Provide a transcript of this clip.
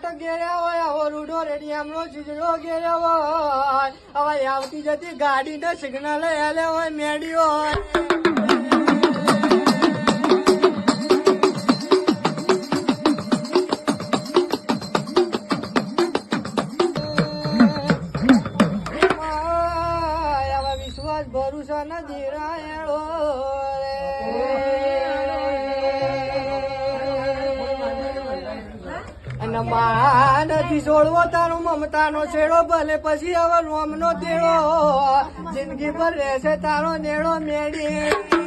તો ઘેર્યા હોય, આવો રૂડો રેડિયામનો ચીજડો ઘેર્યા હોય, હવે આવતી જતી ગાડી ને સિગ્નલ હેલે હોય મેડી હોય. વિશ્વાસ ભરોસા નથી રાયણો અને મા નથી છોડવો તારો મમતાનો છેડો, ભલે પછી હવે રોમનો તેડો, જિંદગી પર રહેશે તારો નેડો મેડી.